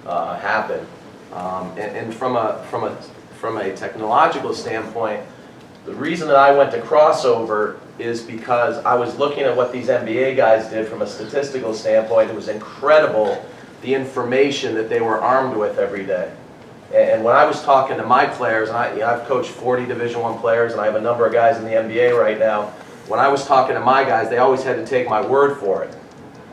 happen. And from a technological standpoint, the reason that I went to Krossover is because I was looking at what these NBA guys did from a statistical standpoint. It was incredible, the information that they were armed with every day. And when I was talking to my players, and I've coached 40 Division I players, and I have a number of guys in the NBA right now, when I was talking to my guys, they always had to take my word for it.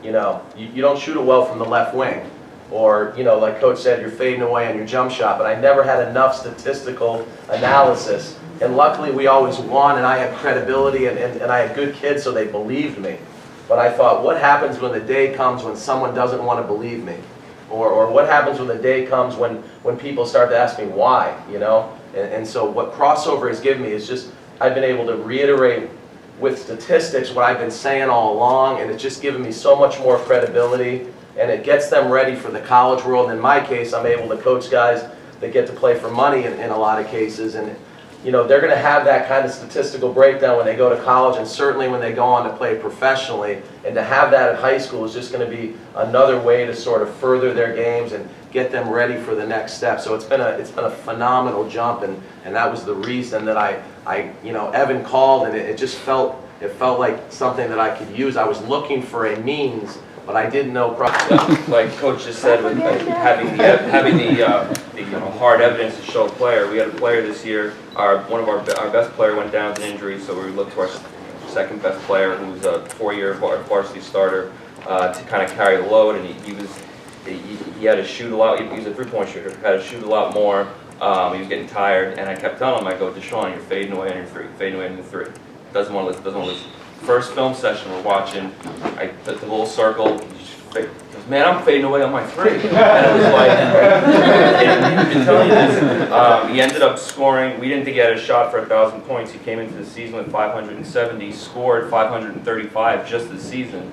You know, you don't shoot it well from the left wing. Or, you know, like Coach said, you're fading away on your jump shot. But I never had enough statistical analysis. And luckily, we always won, and I had credibility, and I had good kids, so they believed me. But I thought, what happens when the day comes when someone doesn't want to believe me? Or what happens when the day comes when people start to ask me why, you know? And so what Krossover has given me is just, I've been able to reiterate with statistics what I've been saying all along, and it's just given me so much more credibility, and it gets them ready for the college world. In my case, I'm able to coach guys that get to play for money in a lot of cases, and you know, they're going to have that kind of statistical breakdown when they go to college, and certainly when they go on to play professionally. And to have that at high school is just going to be another way to sort of further their games and get them ready for the next step. So it's been a phenomenal jump, and that was the reason that I you know, Evan called, and it just felt like something that I could use. I was looking for a means, but I didn't know. Like Coach just said, with having the hard evidence to show a player. We had a player this year. One of our best player went down with an injury, so we looked to our second best player, who was a 4-year varsity starter, to kind of carry the load. And he had to shoot a lot. He was a three-point shooter. Had to shoot a lot more. He was getting tired, and I kept telling him, I go, Deshaun, you're fading away on your three, fading away on your three. Doesn't want to listen. Doesn't want to listen. First film session we're watching, I put the little circle. He goes, man, I'm fading away on my three. And it was like, and to tell you this, he ended up scoring. We didn't think he had a shot for 1,000 points. He came into the season with 570, scored 535 just this season.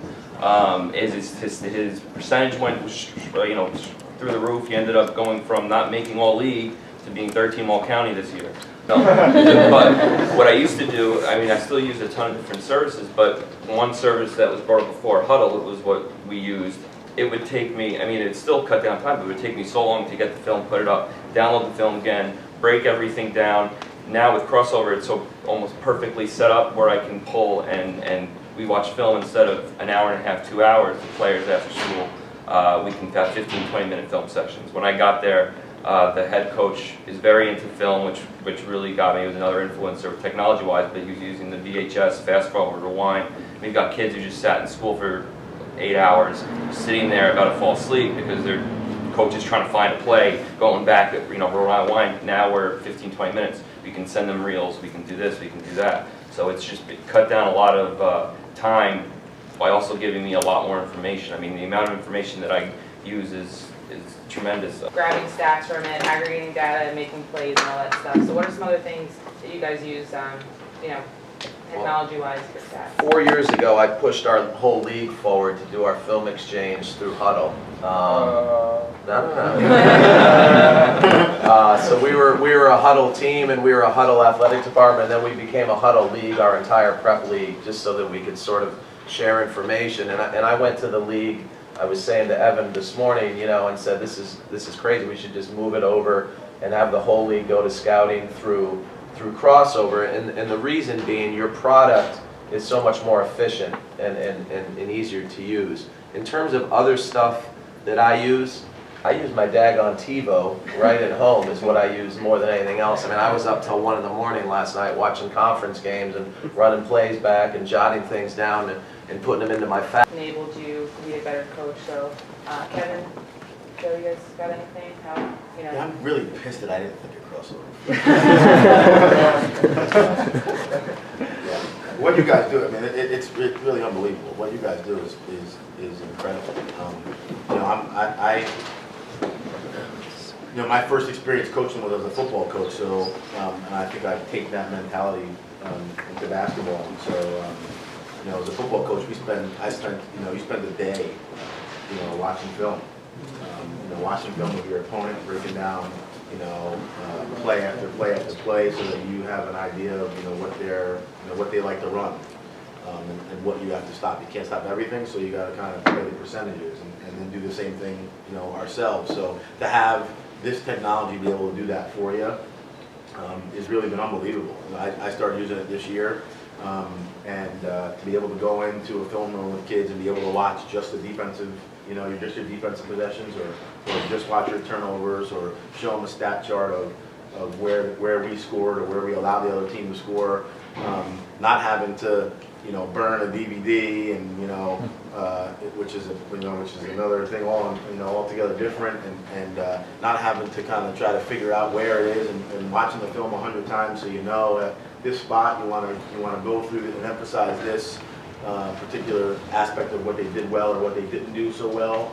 His percentage went, you know, through the roof. He ended up going from not making all league to being 13 all county this year. No. But what I used to do, I mean, I still use a ton of different services, but one service that was brought up before, Huddle, it was what we used. It would take me, I mean, it still cut down time, but it would take me so long to get the film, put it up, download the film again, break everything down. Now with Krossover, it's so almost perfectly set up where I can pull and we watch film instead of an hour and a half, 2 hours, the players after school. We can have 15, 20-minute film sessions. When I got there, the head coach is very into film, which really got me. He was another influencer technology-wise, but he was using the VHS, fast forward, rewind. We've got kids who just sat in school for 8 hours, sitting there about to fall asleep because their coach is trying to find a play, going back, you know, rewind. Now we're 15, 20 minutes. We can send them reels. We can do this. We can do that. So it's just cut down a lot of time by also giving me a lot more information. I mean, the amount of information that I use is tremendous. Grabbing stats from it, aggregating data, and making plays and all that stuff. So what are some other things that you guys use, you know, technology-wise for stats? 4 years ago, I pushed our whole league forward to do our film exchange through Huddle. So we were a Huddle team, and we were a Huddle athletic department, and then we became a Huddle league, our entire prep league, just so that we could sort of share information. And I went to the league. I was saying to Evan this morning, you know, and said, this is crazy. We should just move it over and have the whole league go to scouting through Krossover. And the reason being, your product is so much more efficient and easier to use. In terms of other stuff that I use my daggone TiVo right at home is what I use more than anything else. I mean, I was up till 1 in the morning last night watching conference games and running plays back and jotting things down and putting them into my Enabled you to be a better coach. So, Kevin, Joe, you guys got anything? How, you know? Yeah, I'm really pissed that I didn't think of Krossover. Yeah. What you guys do, I mean, it's really unbelievable. What you guys do is incredible. You know, my first experience coaching was as a football coach, so and I think I've taken that mentality into basketball. And so, you know, as a football coach, you spend the day, you know, watching film. You know, watching film with your opponent, breaking down, you know, play after play after play, so that you have an idea of, you know, what they like to run. and what you have to stop. You can't stop everything, so you got to kind of play the percentages and then do the same thing, you know, ourselves. So to have this technology be able to do that for you has really been unbelievable. I started using it this year, and to be able to go into a film room with kids and be able to watch just the defensive, you know, your defensive possessions, or just watch your turnovers, or show them a stat chart of where we scored or where we allowed the other team to score, not having to, you know, burn a DVD and, you know, which is another thing altogether different, and not having to kind of try to figure out where it is, and watching the film 100 times so you know at this spot you want to go through and emphasize this particular aspect of what they did well or what they didn't do so well,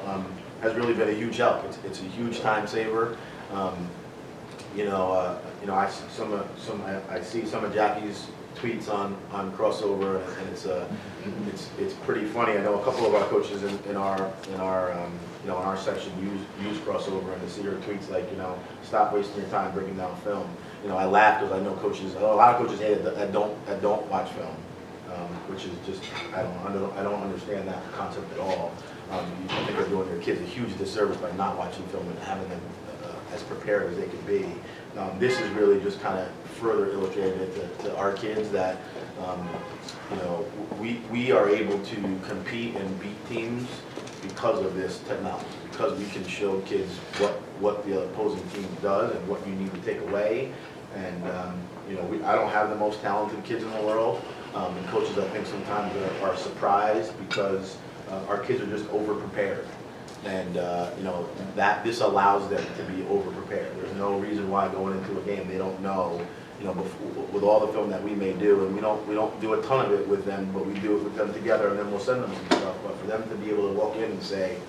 has really been a huge help. It's a huge time saver. I see some of Jackie's tweets on Krossover, and it's pretty funny. I know a couple of our coaches in our section use Krossover, and to see her tweets like, you know, stop wasting your time breaking down film. You know, I laugh because I know a lot of coaches hate it that don't watch film, which is just, I don't understand that concept at all. I think they're doing their kids a huge disservice by not watching film and having them as prepared as they could be. This is really just kind of further illustrated to our kids that you know, we are able to compete and beat teams because of this technology, because we can show kids what the opposing team does and what you need to take away. And you know, I don't have the most talented kids in the world, and coaches I think sometimes are surprised because our kids are just over prepared. And you know, that this allows them to be over prepared. There's no reason why going into a game they don't know, you know, with all the film that we may do, and we don't do a ton of it with them, but we do it with them together, and then we'll send them some stuff. But for them to be able to walk in and say,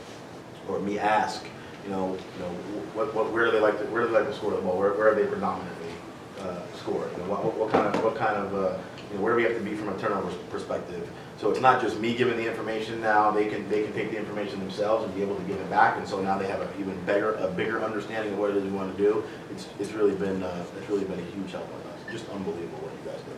or me ask, where do they like to score the ball? Where are they predominantly score? You know, what kind of where do we have to be from a turnover perspective? So it's not just me giving the information now. They can take the information themselves and be able to give it back, and so now they have a bigger understanding of what it is we want to do. It's really been a huge help on us. Just unbelievable what you guys do.